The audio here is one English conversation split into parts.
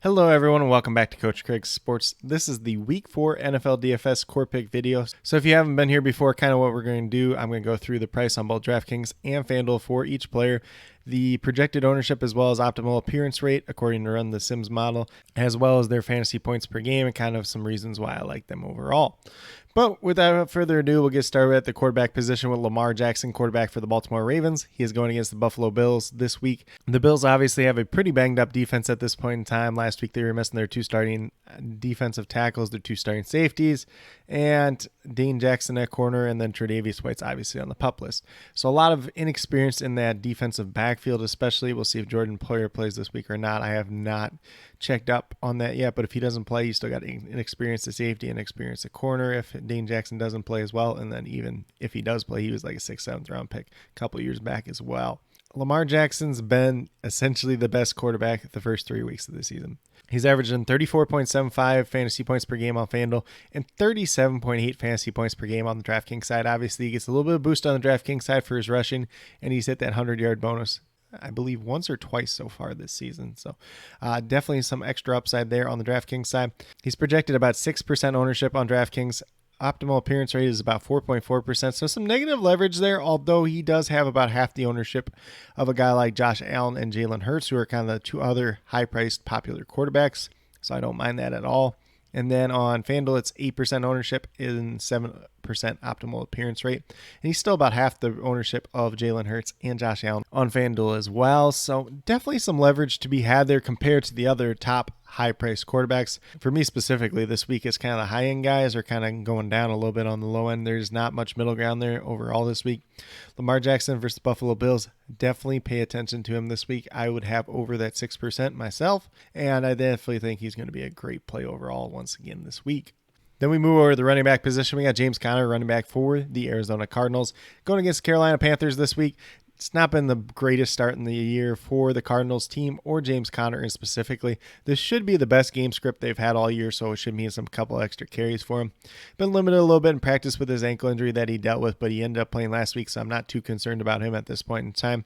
Hello everyone and welcome back to Coach Craig's Sports. This is the Week 4 NFL DFS core pick video. So if you haven't been here before, kind of what we're going to do, I'm going to go through the price on both DraftKings and FanDuel for each player, the projected ownership as well as optimal appearance rate according to Run the Sims model, as well as their fantasy points per game and kind of some reasons why I like them overall. But without further ado, we'll get started at the quarterback position with Lamar Jackson, quarterback for the Baltimore Ravens. He is going against the Buffalo Bills this week. The Bills obviously have a pretty banged up defense at this point in time. Last week they were missing their two starting defensive tackles, their two starting safeties, and Dane Jackson at corner, and then Tre'Davious White's obviously on the PUP list. So a lot of inexperience in that defensive backfield especially. We'll see if Jordan Poyer plays this week or not. I have not checked up on that yet, but if he doesn't play, you still got inexperience at safety and experience at corner if Dane Jackson doesn't play as well. And then even if he does play, he was like a 6th, 7th round pick a couple years back as well. Lamar Jackson's been essentially the best quarterback the first 3 weeks of the season. He's averaging 34.75 fantasy points per game on FanDuel and 37.8 fantasy points per game on the DraftKings side. Obviously, he gets a little bit of boost on the DraftKings side for his rushing, and he's hit that 100-yard bonus, I believe, once or twice so far this season. So definitely some extra upside there on the DraftKings side. He's projected about 6% ownership on DraftKings. Optimal appearance rate is about 4.4%. So some negative leverage there, although he does have about half the ownership of a guy like Josh Allen and Jalen Hurts, who are kind of the two other high-priced popular quarterbacks. So I don't mind that at all. And then on FanDuel, it's 8% ownership and 7% optimal appearance rate. And he's still about half the ownership of Jalen Hurts and Josh Allen on FanDuel as well. So definitely some leverage to be had there compared to the other top high-priced quarterbacks. For me specifically, this week it's kind of the high-end guys are kind of going down a little bit on the low end. There's not much middle ground there overall this week. Lamar Jackson versus the Buffalo Bills, definitely pay attention to him this week. I would have over that 6% myself, and I definitely think he's going to be a great play overall once again this week. Then we move over to the running back position. We got James Conner, running back for the Arizona Cardinals, going against the Carolina Panthers this week. It's not been the greatest start in the year for the Cardinals team or James Conner specifically. This should be the best game script they've had all year, so it should mean some couple extra carries for him. Been limited a little bit in practice with his ankle injury that he dealt with, but he ended up playing last week, so I'm not too concerned about him at this point in time.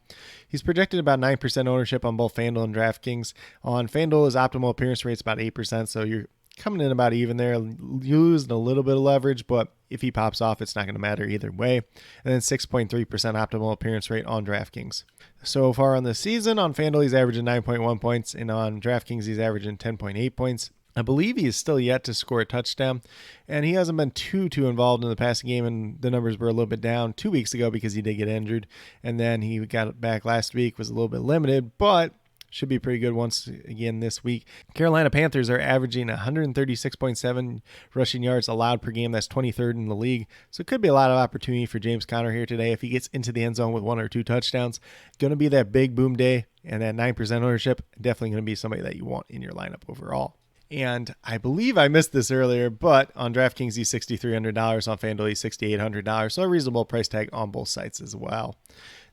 He's projected about 9% ownership on both FanDuel and DraftKings. On FanDuel, his optimal appearance rate is about 8%, so you're coming in about even there, using a little bit of leverage, but if he pops off, it's not going to matter either way. And then 6.3% optimal appearance rate on DraftKings. So far on the season, on FanDuel, he's averaging 9.1 points, and on DraftKings, he's averaging 10.8 points. I believe he is still yet to score a touchdown, and he hasn't been too involved in the passing game, and the numbers were a little bit down 2 weeks ago because he did get injured, and then he got back last week, was a little bit limited, but should be pretty good once again this week. Carolina Panthers are averaging 136.7 rushing yards allowed per game. That's 23rd in the league. So it could be a lot of opportunity for James Conner here today. If he gets into the end zone with 1 or 2 touchdowns, going to be that big boom day, and at 9% ownership, definitely going to be somebody that you want in your lineup overall. And I believe I missed this earlier, but on DraftKings, he's $6,300. On FanDuel, he's $6,800. So a reasonable price tag on both sites as well.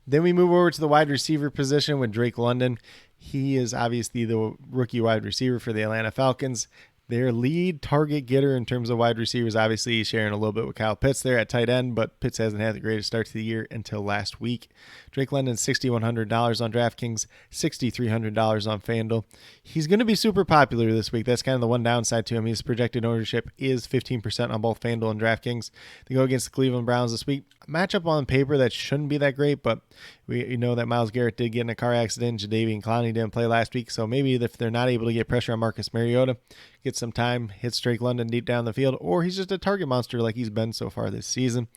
Then we move over to the wide receiver position with Drake London. He is obviously the rookie wide receiver for the Atlanta Falcons. Their lead target getter in terms of wide receivers, obviously he's sharing a little bit with Kyle Pitts there at tight end, but Pitts hasn't had the greatest start to the year until last week. Drake London, $6,100 on DraftKings, $6,300 on FanDuel. He's going to be super popular this week. That's kind of the one downside to him. His projected ownership is 15% on both FanDuel and DraftKings. They go against the Cleveland Browns this week. Matchup on paper that shouldn't be that great, but we know that Myles Garrett did get in a car accident. Jadeveon Clowney didn't play last week, so maybe if they're not able to get pressure on Marcus Mariota, get some time, hits Drake London deep down the field, or he's just a target monster like he's been so far this season.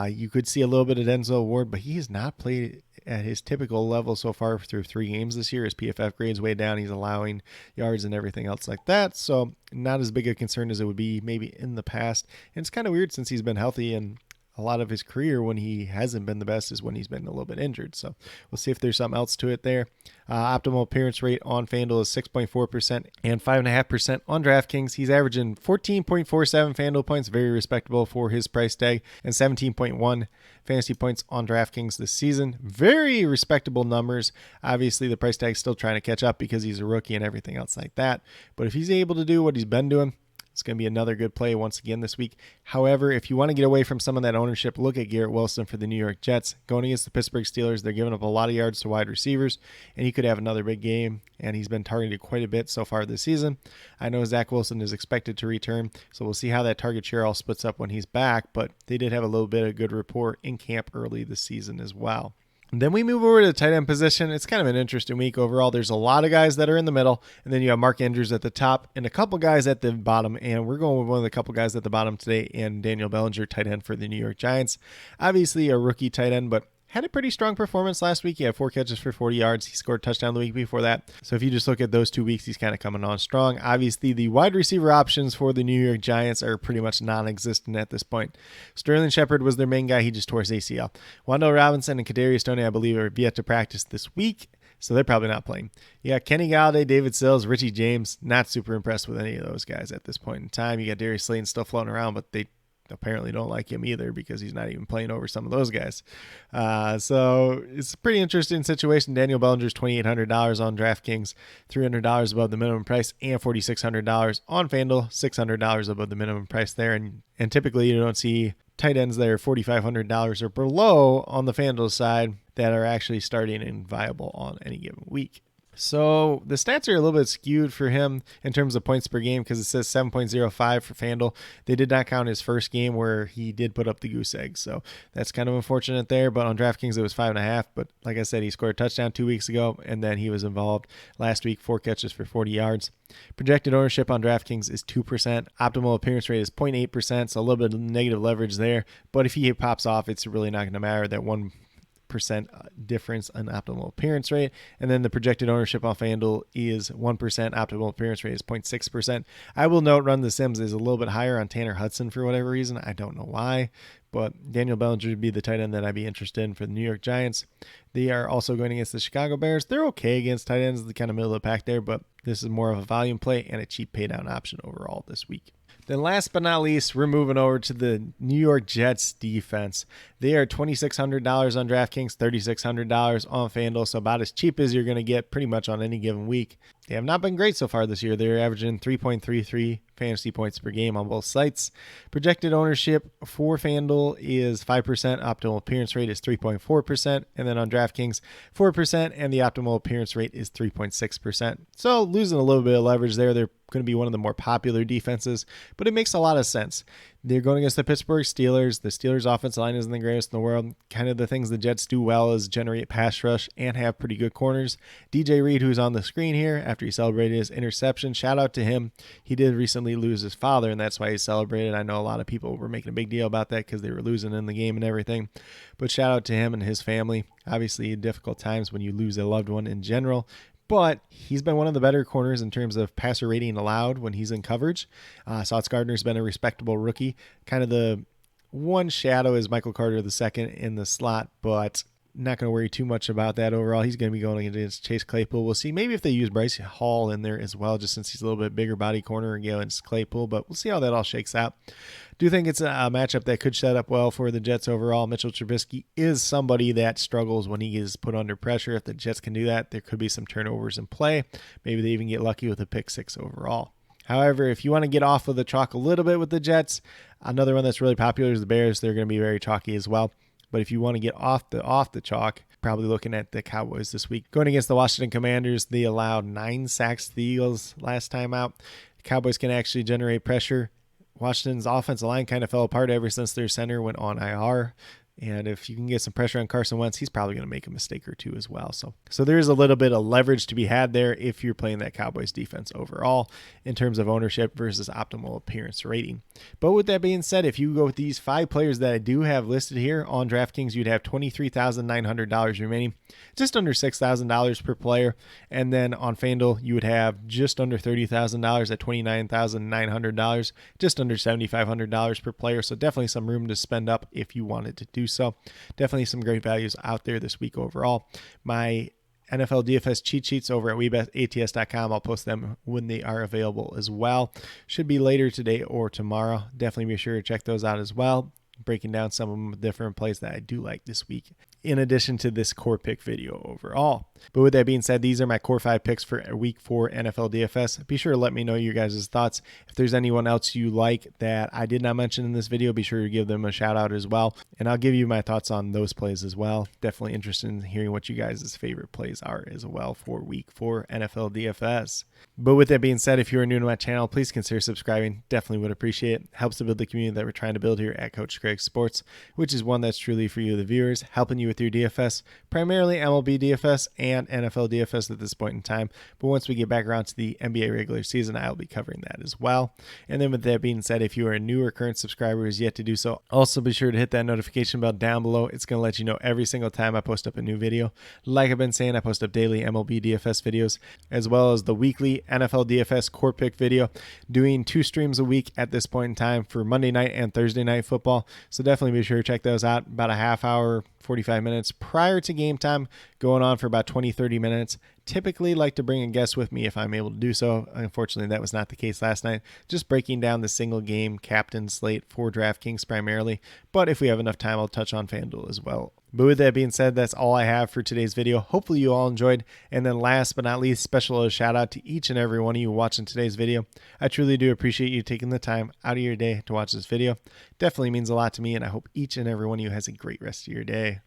You could see a little bit of Denzel Ward, but he has not played at his typical level so far through 3 games this year. His PFF grade's way down. He's allowing yards and everything else like that, so not as big a concern as it would be maybe in the past. And it's kind of weird since he's been healthy, and a lot of his career when he hasn't been the best is when he's been a little bit injured. So we'll see if there's something else to it there. Optimal appearance rate on FanDuel is 6.4% and 5.5% on DraftKings. He's averaging 14.47 FanDuel points, very respectable for his price tag, and 17.1 fantasy points on DraftKings this season. Very respectable numbers. Obviously, the price tag's still trying to catch up because he's a rookie and everything else like that. But if he's able to do what he's been doing, It's going to be another good play once again this week. However, if you want to get away from some of that ownership, look at Garrett Wilson for the New York Jets. Going against the Pittsburgh Steelers, they're giving up a lot of yards to wide receivers, and he could have another big game, and he's been targeted quite a bit so far this season. I know Zach Wilson is expected to return, so we'll see how that target share all splits up when he's back, but they did have a little bit of good rapport in camp early this season as well. Then we move over to the tight end position. It's kind of an interesting week overall. There's a lot of guys that are in the middle, and then you have Mark Andrews at the top and a couple guys at the bottom, and we're going with one of the couple guys at the bottom today, and Daniel Bellinger, tight end for the New York Giants. Obviously a rookie tight end, but had a pretty strong performance last week. He had 4 catches for 40 yards. He scored a touchdown the week before that. So if you just look at those 2 weeks, he's kind of coming on strong. Obviously, the wide receiver options for the New York Giants are pretty much non-existent at this point. Sterling Shepard was their main guy. He just tore his ACL. Wan'Dale Robinson and Kadarius Toney, I believe, are yet to practice this week, so they're probably not playing. Yeah, Kenny Galladay, David Sills, Richie James, not super impressed with any of those guys at this point in time. You got Darius Slayton still floating around, but they apparently don't like him either because he's not even playing over some of those guys. So it's a pretty interesting situation. Daniel Bellinger's $2,800 on DraftKings, $300 above the minimum price, and $4,600 on FanDuel, $600 above the minimum price there. And typically you don't see tight ends that are $4,500 or below on the FanDuel side that are actually starting and viable on any given week. So the stats are a little bit skewed for him in terms of points per game because it says 7.05 for FanDuel. They did not count his first game where he did put up the goose egg. So that's kind of unfortunate there. But on DraftKings, it was 5.5. But like I said, he scored a touchdown 2 weeks ago, and then he was involved last week, 4 catches for 40 yards. Projected ownership on DraftKings is 2%. Optimal appearance rate is 0.8%. So a little bit of negative leverage there. But if he pops off, it's really not going to matter. That 1% difference in optimal appearance rate, and then the projected ownership on FanDuel is 1%. Optimal appearance rate is 0.6%. I will note Run the Sims is a little bit higher on Tanner Hudson for whatever reason. I don't know why, but Daniel Bellinger would be the tight end that I'd be interested in for the New York Giants. They are also going against the Chicago Bears. They're okay against tight ends, the kind of middle of the pack there, but this is more of a volume play and a cheap pay down option overall this week. Then last but not least, we're moving over to the New York Jets defense. They are $2,600 on DraftKings, $3,600 on FanDuel, so about as cheap as you're going to get pretty much on any given week. They have not been great so far this year. They're averaging 3.33 fantasy points per game on both sites. Projected ownership for FanDuel is 5%. Optimal appearance rate is 3.4%. And then on DraftKings, 4%. And the optimal appearance rate is 3.6%. So losing a little bit of leverage there. They're going to be one of the more popular defenses, but it makes a lot of sense. They're going against the Pittsburgh Steelers. The Steelers' offensive line isn't the greatest in the world. Kind of the things the Jets do well is generate pass rush and have pretty good corners. DJ Reed, who's on the screen here after he celebrated his interception, shout out to him. He did recently lose his father, and that's why he celebrated. I know a lot of people were making a big deal about that because they were losing in the game and everything. But shout out to him and his family. Obviously, difficult times when you lose a loved one in general. But he's been one of the better corners in terms of passer rating allowed when he's in coverage. Sauce Gardner's been a respectable rookie. Kind of the one shadow is Michael Carter II in the slot, but not going to worry too much about that overall. He's going to be going against Chase Claypool. We'll see maybe if they use Bryce Hall in there as well, just since he's a little bit bigger body corner against Claypool, but we'll see how that all shakes out. Do think it's a matchup that could set up well for the Jets overall. Mitchell Trubisky is somebody that struggles when he is put under pressure. If the Jets can do that, there could be some turnovers in play. Maybe they even get lucky with a pick 6 overall. However, if you want to get off of the chalk a little bit with the Jets, another one that's really popular is the Bears. They're going to be very chalky as well. But if you want to get off the chalk, probably looking at the Cowboys this week. Going against the Washington Commanders, they allowed 9 sacks to the Eagles last time out. The Cowboys can actually generate pressure. Washington's offensive line kind of fell apart ever since their center went on IR. And if you can get some pressure on Carson Wentz, he's probably going to make a mistake or two as well. So there is a little bit of leverage to be had there if you're playing that Cowboys defense overall in terms of ownership versus optimal appearance rating. But with that being said, if you go with these 5 players that I do have listed here on DraftKings, you'd have $23,900 remaining, just under $6,000 per player. And then on FanDuel, you would have just under $30,000 at $29,900, just under $7,500 per player. So definitely some room to spend up if you wanted to do so. Definitely some great values out there this week overall. My NFL DFS cheat sheets over at WeBetATS.com. I'll post them when they are available as well. Should be later today or tomorrow. Definitely be sure to check those out as well. Breaking down some of the different plays that I do like this week in addition to this core pick video overall. But with that being said, these are my core 5 picks for week 4 NFL DFS. Be sure to let me know your guys' thoughts. If there's anyone else you like that I did not mention in this video, be sure to give them a shout out as well. And I'll give you my thoughts on those plays as well. Definitely interested in hearing what you guys' favorite plays are as well for week 4 NFL DFS. But with that being said, if you're new to my channel, please consider subscribing. Definitely would appreciate it. Helps to build the community that we're trying to build here at Coach Craig Sports, which is one that's truly for you, the viewers, helping you with your DFS, primarily MLB DFS and NFL DFS at this point in time. But once we get back around to the NBA regular season, I'll be covering that as well. And then with that being said, if you are a new or current subscriber who's yet to do so, also be sure to hit that notification bell down below. It's going to let you know every single time I post up a new video. Like I've been saying, I post up daily MLB DFS videos, as well as the weekly NFL DFS core pick video, doing 2 streams a week at this point in time for Monday night and Thursday night football. So definitely be sure to check those out. About a half hour, 45 minutes prior to game time, going on for about 20-30 minutes. Typically like to bring a guest with me if I'm able to do so. Unfortunately, that was not the case last night. Just breaking down the single game captain slate for DraftKings primarily. But if we have enough time, I'll touch on FanDuel as well. But with that being said, that's all I have for today's video. Hopefully you all enjoyed. And then last but not least, special shout out to each and every one of you watching today's video. I truly do appreciate you taking the time out of your day to watch this video. Definitely means a lot to me, and I hope each and every one of you has a great rest of your day.